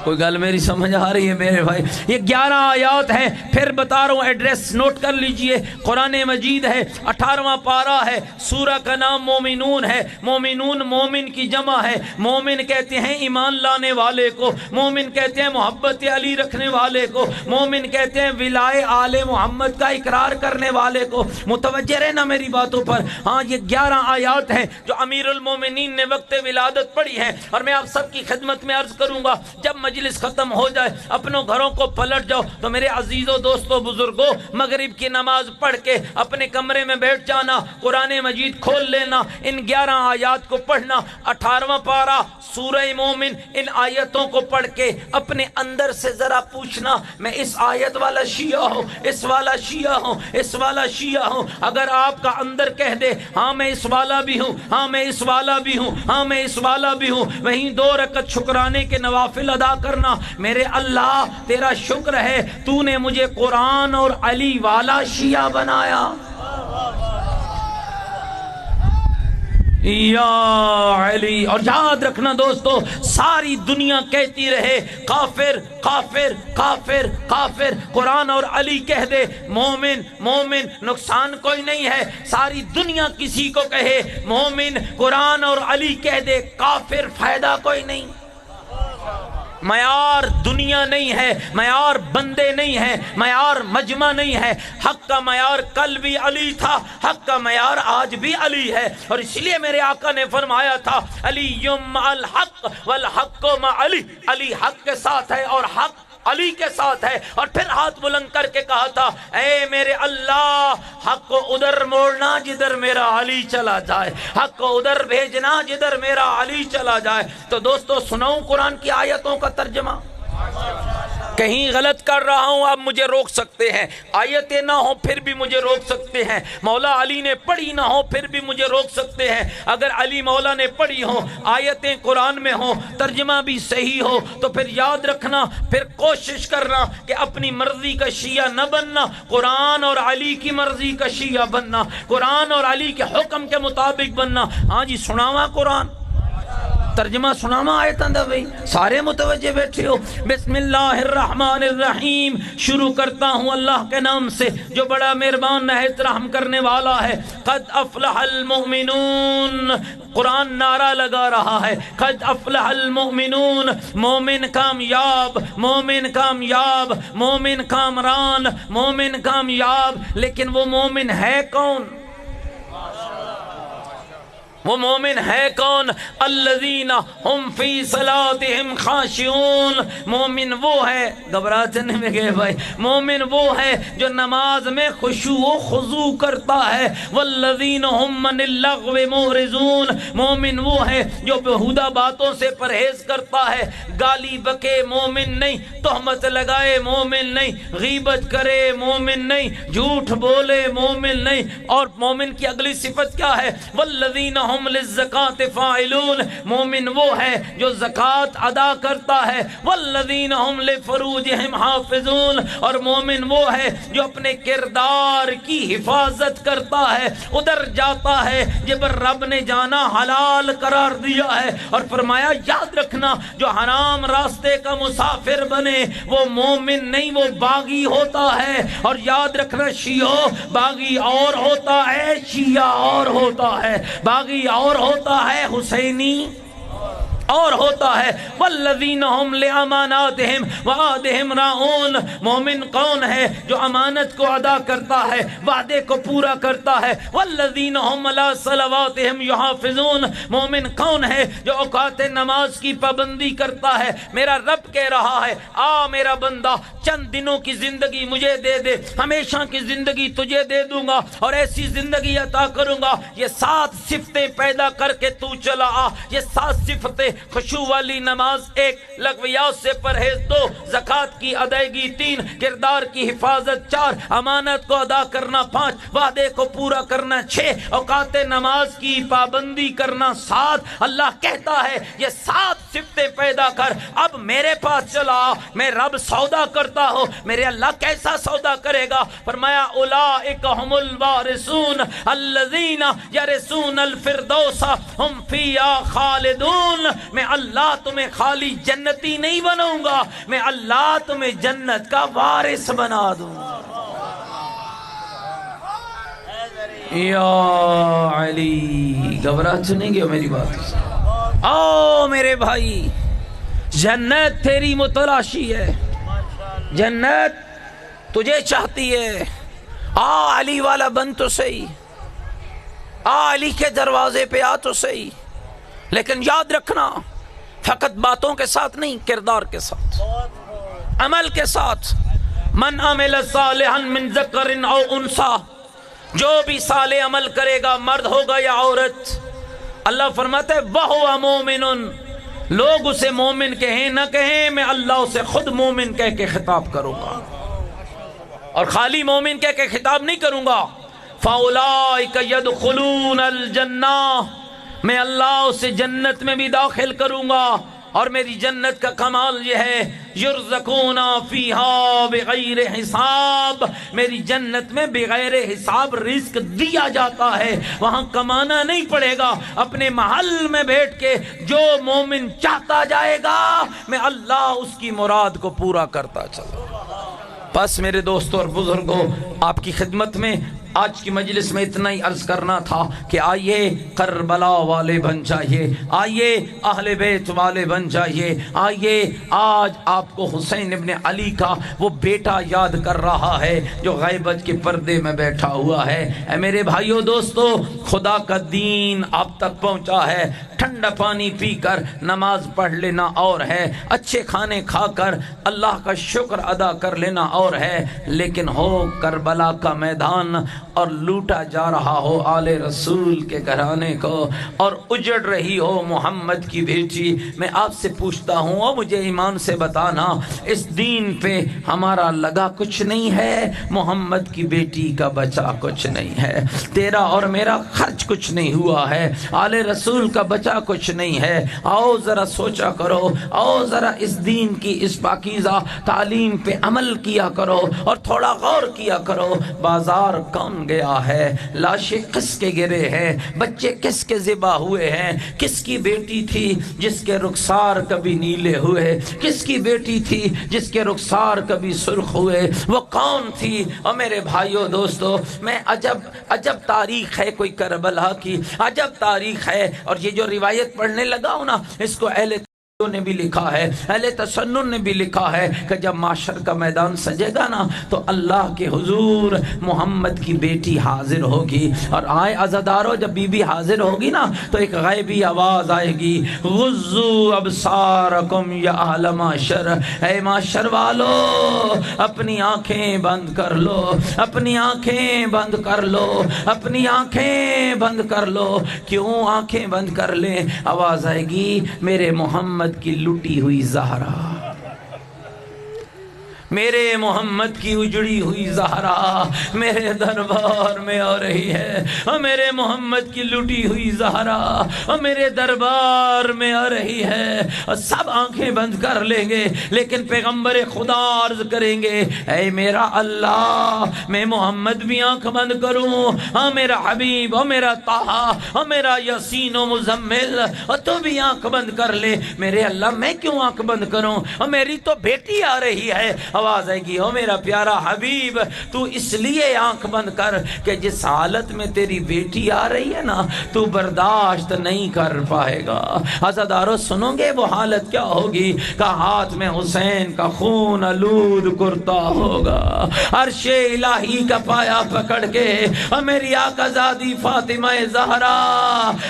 کوئی گل میری سمجھ آ رہی ہے میرے بھائی؟ یہ 11 آیات ہیں، پھر بتا رہا ہوں، ایڈریس نوٹ کر لیجئے۔ قرآن مجید ہے، 18واں پارہ ہے، سورہ کا نام مومنون ہے۔ مومنون مومن کی جمع ہے۔ مومن کہتے ہیں ایمان لانے والے کو، مومن کہتے ہیں محبت علی رکھنے والے کو، مومن کہتے ہیں ولائے آل محمد کا اقرار کرنے والے کو۔ متوجہ رہنا میری باتوں پر۔ ہاں، یہ 11 آیات ہیں جو امیر المومنین نے وقت ولادت پڑھی ہیں، اور میں آپ سب کی خدمت میں عرض کروں گا، جب مجلس ختم ہو جائے اپنوں گھروں کو پلٹ جاؤ تو میرے عزیزوں دوستوں بزرگوں، مغرب کی نماز پڑھ کے اپنے کمرے میں بیٹھ جانا، قرآن مجید کھول لینا، ان 11 آیات کو پڑھنا۔ 18واں پارہ سورہ مومن، ان آیتوں کو پڑھ کے اپنے اندر سے ذرا پوچھنا، میں اس آیت والا شیعہ ہوں، اس والا شیعہ ہوں، اس والا شیعہ ہوں۔ اگر آپ کا اندر کہہ دے ہاں میں اس والا بھی ہوں، ہاں میں اس والا بھی ہوں، ہاں میں اس والا بھی ہوں، وہیں 2 رکعت شکرانے کے نوافل ادا کرنا، میرے اللہ تیرا شکر ہے تو نے مجھے قرآن اور علی والا شیعہ بنایا۔ یا علی۔ اور یاد رکھنا دوستو، ساری دنیا کہتی رہے کافر کافر کافر کافر، قرآن اور علی کہہ دے مومن مومن، نقصان کوئی نہیں ہے۔ ساری دنیا کسی کو کہے مومن، قرآن اور علی کہہ دے کافر، فائدہ کوئی نہیں۔ معیار دنیا نہیں ہے، معیار بندے نہیں ہے، معیار مجمع نہیں ہے۔ حق کا معیار کل بھی علی تھا، حق کا معیار آج بھی علی ہے، اور اس لیے میرے آقا نے فرمایا تھا علی مع الحق والحق مع علی، علی حق کے ساتھ ہے اور حق علی کے ساتھ ہے۔ اور پھر ہاتھ بلند کر کے کہا تھا اے میرے اللہ، حق کو ادھر موڑنا جدھر میرا علی چلا جائے، حق کو ادھر بھیجنا جدھر میرا علی چلا جائے۔ تو دوستو سناؤں قرآن کی آیتوں کا ترجمہ؟ کہیں غلط کر رہا ہوں آپ مجھے روک سکتے ہیں، آیتیں نہ ہوں پھر بھی مجھے روک سکتے ہیں، مولا علی نے پڑھی نہ ہو پھر بھی مجھے روک سکتے ہیں۔ اگر علی مولا نے پڑھی ہوں، آیتیں قرآن میں ہوں، ترجمہ بھی صحیح ہو، تو پھر یاد رکھنا، پھر کوشش کرنا کہ اپنی مرضی کا شیعہ نہ بننا، قرآن اور علی کی مرضی کا شیعہ بننا، قرآن اور علی کے حکم کے مطابق بننا۔ ہاں جی، سناواں قرآن ترجمہ، سناواں آیتاں دا بھئی، سارے متوجہ بیٹھے ہو۔ بسم اللہ الرحمن الرحیم، شروع کرتا ہوں اللہ کے نام سے جو بڑا مہربان نہایت رحم کرنے والا ہے۔ قد افلح المؤمنون، قرآن نعرہ لگا رہا ہے، قد افلح المؤمنون، مومن کامیاب، مومن کامیاب، مومن کامران، مومن کامیاب۔ لیکن وہ مومن ہے کون؟ وہ مومن ہے کون؟ الذین ہم فی صلاتہم خاشعون، مومن وہ ہے، گھبراتے نہیں میں گئے بھائی، مومن وہ ہے جو نماز میں خشوع و خضوع کرتا ہے۔ والذین ہم من اللغو معرضون، مومن وہ ہے جو بیہودہ باتوں سے پرہیز کرتا ہے، گالی بکے مومن نہیں، تہمت لگائے مومن نہیں، غیبت کرے مومن نہیں، جھوٹ بولے مومن نہیں۔ اور مومن کی اگلی صفت کیا ہے؟ والذین ہم للزکاة فاعلون، مومن وہ ہے جو زکوٰۃ ادا کرتا ہے۔ والذین ہم لفروجہم حافظون، اور مومن وہ ہے جو اپنے کردار کی حفاظت کرتا ہے، ادھر جاتا ہے جب رب نے جانا حلال قرار دیا ہے، اور فرمایا یاد رکھنا جو حرام راستے کا مسافر بنے وہ مومن نہیں، وہ باغی ہوتا ہے۔ اور یاد رکھنا شیعہ، باغی اور ہوتا ہے، شیعہ اور ہوتا ہے، باغی اور ہوتا ہے، حسینی اور ہوتا ہے والذین هم لاماناتهم وعهدهم راعون. مومن کون ہے؟ جو امانت کو ادا کرتا ہے، وعدے کو پورا کرتا ہے. والذین هم علی صلواتهم یحافظون. مومن کون ہے؟ جو اوقات نماز کی پابندی کرتا ہے. میرا رب کہہ رہا ہے آ میرا بندہ، چند دنوں کی زندگی مجھے دے دے، ہمیشہ کی زندگی تجھے دے دوں گا اور ایسی زندگی عطا کروں گا. یہ 7 صفتیں پیدا کر کے تو چلا آ. یہ 7 صفتیں: خشوع والی نماز 1، لغویات سے پرہیز 2، زکوٰۃ کی ادائیگی 3، کردار کی حفاظت 4، امانت کو ادا کرنا 5، وعدے کو پورا کرنا 6، اوقات نماز کی پابندی کرنا 7. اللہ کہتا ہے یہ 7 صفتیں پیدا کر، اب میرے پاس چلا. میں رب سودا کرتا ہوں. میرے اللہ کیسا سودا کرے گا؟ فرمایا اولئک هم الوارثون الذین یرثون الفردوس هم فیہا خالدون. میں اللہ تمہیں خالی جنتی نہیں بناؤں گا، میں اللہ تمہیں جنت کا وارث بنا دوں گا. یا علی، گھبراہٹ سنیں گے میری بات؟ آؤ میرے بھائی، جنت تیری متلاشی ہے، جنت تجھے چاہتی ہے. آ علی والا بن تو صحیح، آ علی کے دروازے پہ آ تو صحیح، لیکن یاد رکھنا فقط باتوں کے ساتھ نہیں، کردار کے ساتھ، عمل کے ساتھ. من عمل صالحا من ذکر او انثی، جو بھی صالح عمل کرے گا، مرد ہوگا یا عورت، اللہ فرماتا ہے وَهُوَ مُؤْمِنٌ. لوگ اسے مومن کہیں نہ کہیں، میں اللہ اسے خود مومن کہہ کے خطاب کروں گا، اور خالی مومن کہہ کے خطاب نہیں کروں گا. فَأُولَئِكَ يَدْخُلُونَ الْجَنَّةَ، میں اللہ اسے جنت میں بھی داخل کروں گا. اور میری جنت کا کمال یہ ہے یرزقون فیہا بغیر حساب، میری جنت میں بغیر حساب رزق دیا جاتا ہے. وہاں کمانا نہیں پڑے گا، اپنے محل میں بیٹھ کے جو مومن چاہتا جائے گا، میں اللہ اس کی مراد کو پورا کرتا چلا. بس میرے دوستوں اور بزرگوں، آپ کی خدمت میں آج کی مجلس میں اتنا ہی عرض کرنا تھا کہ آئیے کربلا والے بن جائیے، آئیے اہل بیت والے بن جائیے. آئیے آج آپ کو حسین ابن علی کا وہ بیٹا یاد کر رہا ہے جو غیبت کے پردے میں بیٹھا ہوا ہے. اے میرے بھائیوں دوستو، خدا کا دین آپ تک پہنچا ہے. ٹھنڈا پانی پی کر نماز پڑھ لینا اور ہے، اچھے کھانے کھا کر اللہ کا شکر ادا کر لینا اور ہے، لیکن ہو کربلا کا میدان اور لوٹا جا رہا ہو آل رسول کے گھرانے کو اور اجڑ رہی ہو محمد کی بیٹی. میں آپ سے پوچھتا ہوں اور مجھے ایمان سے بتانا، اس دین پہ ہمارا لگا کچھ نہیں ہے، محمد کی بیٹی کا بچا کچھ نہیں ہے، تیرا اور میرا خرچ کچھ نہیں ہوا ہے، آل رسول کا بچا کچھ نہیں ہے. آؤ ذرا سوچا کرو، آؤ ذرا اس دین کی اس پاکیزہ تعلیم پہ عمل کیا کرو اور تھوڑا غور کیا کرو. بازار کون گیا ہے، لاشیں کس کے گرے ہیں، بچے کس کے ذبح ہوئے ہیں، کس کی بیٹی تھی جس کے رخسار کبھی نیلے ہوئے، کس کی بیٹی تھی جس کے رخسار کبھی سرخ ہوئے، وہ کون تھی؟ اور میرے بھائیوں دوستو، میں عجب تاریخ ہے کوئی کربلا کی، عجب تاریخ ہے. اور یہ جو روایت پڑھنے لگا ہوں نا، اس کو اہل نے بھی لکھا ہے، اہل تسنن نے بھی لکھا ہے کہ جب معاشر کا میدان سجے گا نا تو اللہ کے حضور محمد کی بیٹی حاضر ہوگی. اور آئے عزادارو، جب بی بی حاضر ہوگی نا تو ایک غیبی آواز آئے گی، غضوا ابصارکم یا اہل معاشر، اے معاشر والو اپنی آنکھیں بند کر لو، اپنی آنکھیں بند کر لو، اپنی آنکھیں بند کر لو. کیوں آنکھیں بند کر لیں؟ آواز آئے گی میرے محمد کی لٹی ہوئی زہرا، میرے محمد کی اجڑی ہوئی زہرا میرے دربار میں آ رہی ہے، اور میرے محمد کی لٹی ہوئی زہرا اور میرے دربار میں آ رہی ہے. اور سب آنکھیں بند کر لیں گے، لیکن پیغمبر خدا عرض کریں گے، اے میرا اللہ، میں محمد بھی آنکھ بند کروں، ہاں میرا حبیب اور میرا طہا اور میرا یاسین و مزمل، اور تو بھی آنکھ بند کر لے. میرے اللہ میں کیوں آنکھ بند کروں؟ اور میری تو بیٹی آ رہی ہے. آواز آئے گی او میرا پیارا حبیب تو اس لیے آنکھ بند کر کہ جس حالت میں تیری بیٹی آ رہی ہے نا تو برداشت نہیں کر پائے گا۔ عزادارو سنو گے وہ حالت کیا ہوگی کہ ہاتھ میں حسین کا خون آلود کرتا ہوگا، عرش الہی کا پایا پکڑ کے اور میری آقا زادی فاطمہ زہرا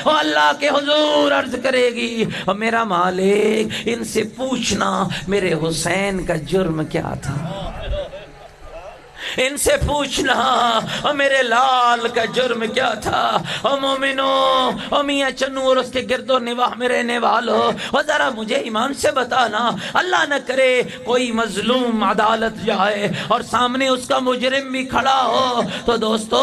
اور اللہ کے حضور عرض کرے گی اور میرا مالک ان سے پوچھنا میرے حسین کا جرم کیا تھا، ان سے پوچھنا اور میرے لال کا جرم کیا تھا۔ اور مومنو اور میاں چنو اور اس کے گرد و نواح میں رہنے والوں اور ذرا مجھے ایمان سے بتانا، اللہ نہ کرے کوئی مظلوم عدالت جائے اور سامنے اس کا مجرم بھی کھڑا ہو تو دوستو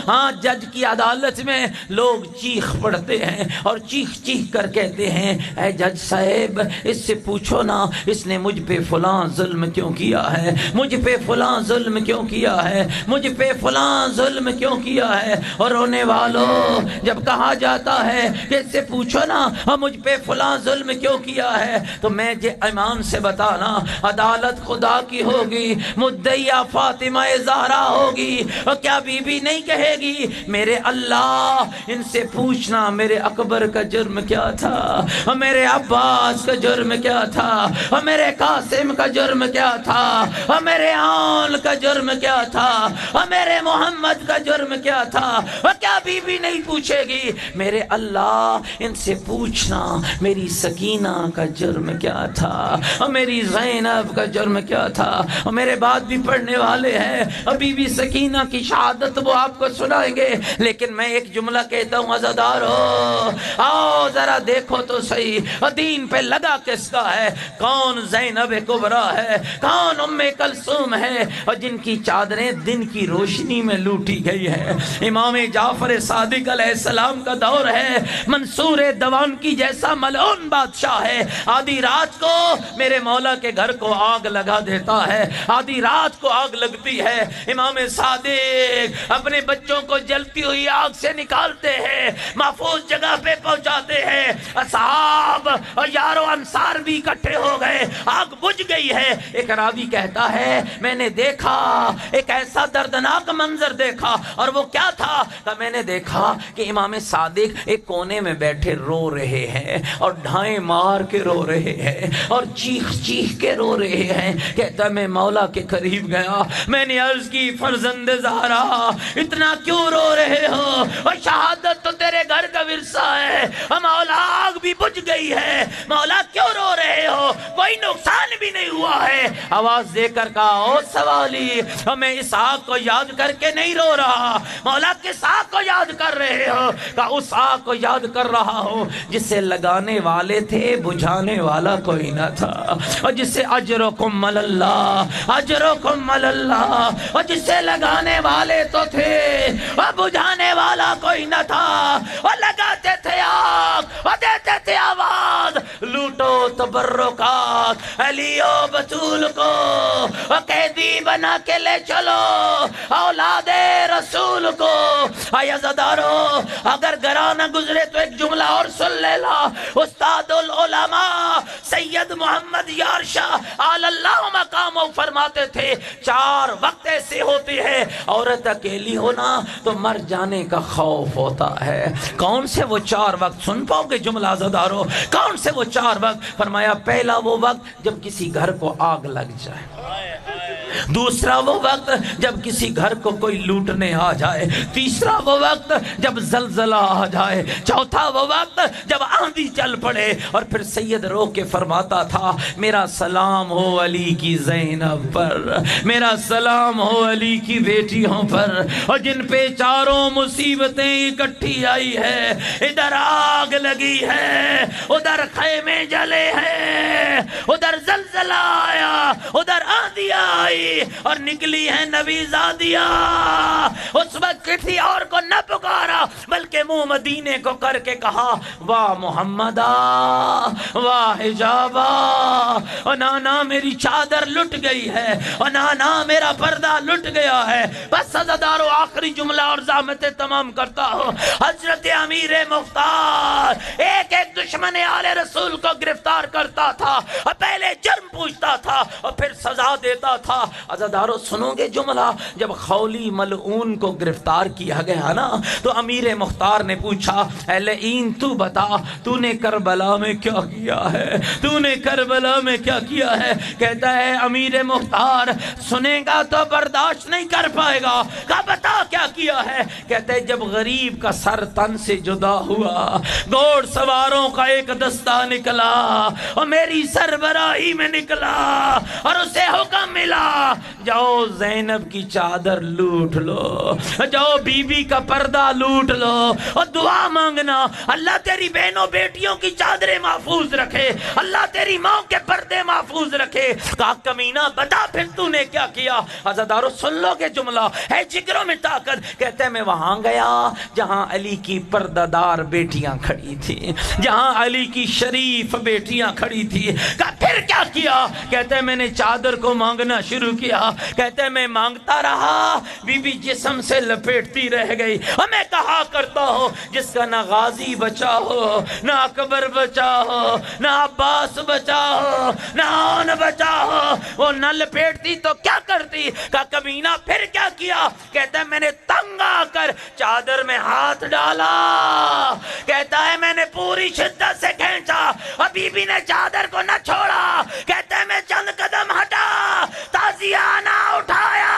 ہاں جج کی عدالت میں لوگ چیخ پڑتے ہیں اور چیخ چیخ کر کہتے ہیں اے جج صاحب اس سے پوچھو نا اس نے مجھ پہ فلاں ظلم کیوں کیا ہے، مجھ پہ فلاں ظلم کیوں کیا ہے، مجھ پہ فلاں ظلم کیوں کیا ہے۔ اور رونے والوں جب کہا جاتا ہے کہ اس سے پوچھو نا مجھ پہ فلاں ظلم کیوں کیا ہے تو میں ایمان سے بتانا عدالت خدا کی ہوگی، مدعیہ فاطمہ زہرا ہوگی اور کیا بی بی نہیں کہے گی میرے اللہ ان سے پوچھنا میرے اکبر کا جرم کیا تھا، اور میرے عباس کا جرم کیا تھا، اور میرے قاسم کا جرم کیا تھا، اور میرے آن کا جرم کیا تھا، اور میرے محمد کا جرم کیا تھا۔ اور کیا بی بی نہیں پوچھے گی میرے اللہ ان سے پوچھنا میری سکینہ کا جرم کیا تھا، اور میری زینب کا جرم کیا تھا۔ اور میرے بعد بھی پڑھنے والے ہیں اور بی بی سکینہ کی شہادت وہ آپ کو سنائیں گے، لیکن میں ایک جملہ کہتا ہوں عزادارو آؤ ذرا دیکھو تو صحیح دین پہ لگا کس کا ہے، کون زینب کبریٰ ہے، کون ام کلثوم ہے اور جن کی چادریں دن کی روشنی میں لوٹی گئی ہے۔ امام جعفر صادق علیہ السلام کا دور ہے، منصور دوان کی جیسا ملعون بادشاہ ہے، آدھی رات کو میرے مولا کے گھر کو آگ لگا دیتا ہے، آدھی رات کو آگ لگتی ہے، امام صادق اپنے بچوں کو جلتی ہوئی آگ سے نکالتے ہیں، محفوظ جگہ پہ پہنچاتے ہیں، اصحاب اور یارو انصار بھی اکٹھے ہو گئے، آگ بجھ گئی ہے۔ ایک راوی کہتا ہے میں نے دیکھا ایک ایسا دردناک منظر دیکھا، اور وہ کیا تھا کہ میں نے دیکھا کہ امام صادق ایک کونے میں بیٹھے رو رہے ہیں اور ڈھائیں مار کے رو رہے ہیں اور چیخ چیخ کے رو رہے ہیں۔ کہتا میں مولا کے قریب گیا، میں نے عرض کی فرزند زہرا اتنا کیوں رو رہے ہو، اور شہادت تو تیرے گھر کا ورثہ ہے، مولا آگ بھی بجھ گئی ہے، مولا کیوں رو رہے ہو، کوئی نقصان بھی نہیں ہوا ہے۔ آواز دے کر کہا او سوالی میں اس آگ کو یاد کر کے نہیں رو رہا، مولا کس آگ کو یاد کر رہے ہو، کہ اس آگ کو یاد کر رہا ہوں جسے لگانے والے تھے بجھانے والا کوئی نہ تھا، اور جسے اجرکم علی اللہ اجرکم علی اللہ، اور جسے لگانے والے تو تھے اور بجھانے والا کوئی نہ تھا، اور لگاتے تھے آگ اور دیتے تھے آواز لوٹو تبرکات علی و بطول کو اور قیدی بنا کے لے چلو اولاد رسول کو۔ آیا زدارو اگر گرانہ گزرے تو ایک جملہ اور سن لینا، استاد العلماء سید محمد یار شاہ آل اللہ مقام فرماتے تھے 4 وقت ایسے ہوتے ہیں عورت اکیلی ہونا تو مر جانے کا خوف ہوتا ہے۔ کون سے وہ 4 وقت سن پاؤ گے جملہ زدارو، کون سے وہ 4 وقت؟ فرمایا پہلا وہ وقت جب کسی گھر کو آگ لگ جائے، دوسرا وہ وقت جب کسی گھر کو کوئی لوٹنے آ جائے، تیسرا وہ وقت جب زلزلہ آ جائے، چوتھا وہ وقت جب آندھی چل پڑے، اور پھر سید رو کے فرماتا تھا میرا سلام ہو علی کی زینب پر، میرا سلام ہو علی کی بیٹیوں پر، اور جن پہ چاروں مصیبتیں اکٹھی آئی ہے، ادھر آگ لگی ہے، ادھر خیمے جلے ہیں، ادھر زلزلہ آیا، ادھر آندھی آئی اور نکلی ہے نبی زادیہ۔ اس وقت کسی اور کو نہ پکارا بلکہ منہ مدینے کو کر کے کہا واہ محمدہ واہ حجابہ، اور نانا میری چادر لٹ گئی ہے، اور نانا میرا پردہ لٹ گیا ہے۔ بس عزادارو آخری جملہ اور زحمت تمام کرتا ہو۔ حضرت امیر مختار ایک ایک دشمن آل رسول کو گرفتار کرتا تھا، اور پہلے جرم پوچھتا تھا اور پھر سزا دیتا تھا۔ عزادارو سنو گے جملہ، جب خولی ملعون کو گرفتار کیا گیا نا تو امیر مختار نے پوچھا اے لعین تو بتا تو نے کربلا میں کیا کیا ہے، تو نے کربلا میں کیا کیا ہے؟ کہتا ہے امیر مختار سنے گا تو برداشت نہیں کر پائے گا۔ کہا بتا کیا کیا ہے؟ کہتا ہے جب غریب کا سر تن سے جدا ہوا، گھوڑ سواروں کا ایک دستہ نکلا اور میری سربراہی میں نکلا، اور اسے حکم ملا جاؤ زینب کی چادر لوٹ لو، جاؤ بی بی کا پردہ لوٹ لو، اور دعا مانگنا اللہ تیری بہنوں بیٹیوں کی چادریں محفوظ رکھے، اللہ تیری ماں کے پردے محفوظ رکھے۔ کہا کمینہ بتا پھر تو نے کیا کیا؟ عزادارو سن لو گے جملہ، ہے جگروں میں طاقت۔ کہتے ہیں میں وہاں گیا جہاں علی کی پردہ دار بیٹیاں کھڑی تھی، جہاں علی کی شریف بیٹیاں کھڑی تھی۔ کہا پھر کیا کیا؟ کہتے ہیں میں نے چادر کو مانگنا شروع کیا۔ کہتے ہیں میں مانگتا رہا، بی بی جسم سے لپیٹتی رہ گئی، اور میں کہا کرتا ہوں جس کا نہ غازی بچا ہو، نہ اکبر بچا ہو، نہ عباس بچا ہو، نہ اون بچا ہو، وہ نہ لپیٹتی تو کیا کرتی؟ کہا کمینہ پھر کیا کیا؟ کہتا ہے میں نے تنگ آ کر چادر میں ہاتھ ڈالا، کہتا ہے میں نے پوری شدت سے کھینچا اور بی بی نے چادر کو نہ چھوڑا۔ کہتا ہے میں چند قدم ہٹا، تازیانہ اٹھایا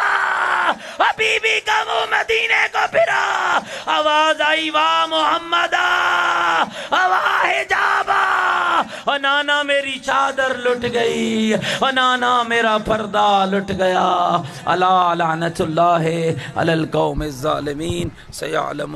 اور بی بی کا منہ مدینے کو پھرا، آواز آئی واہ محمدہ واہ حجابہ، اور نانا میری چادر لٹ گئی، اور نانا میرا پردہ لٹ گیا۔ الا لعنت اللہ علی القوم الظالمین سیعلم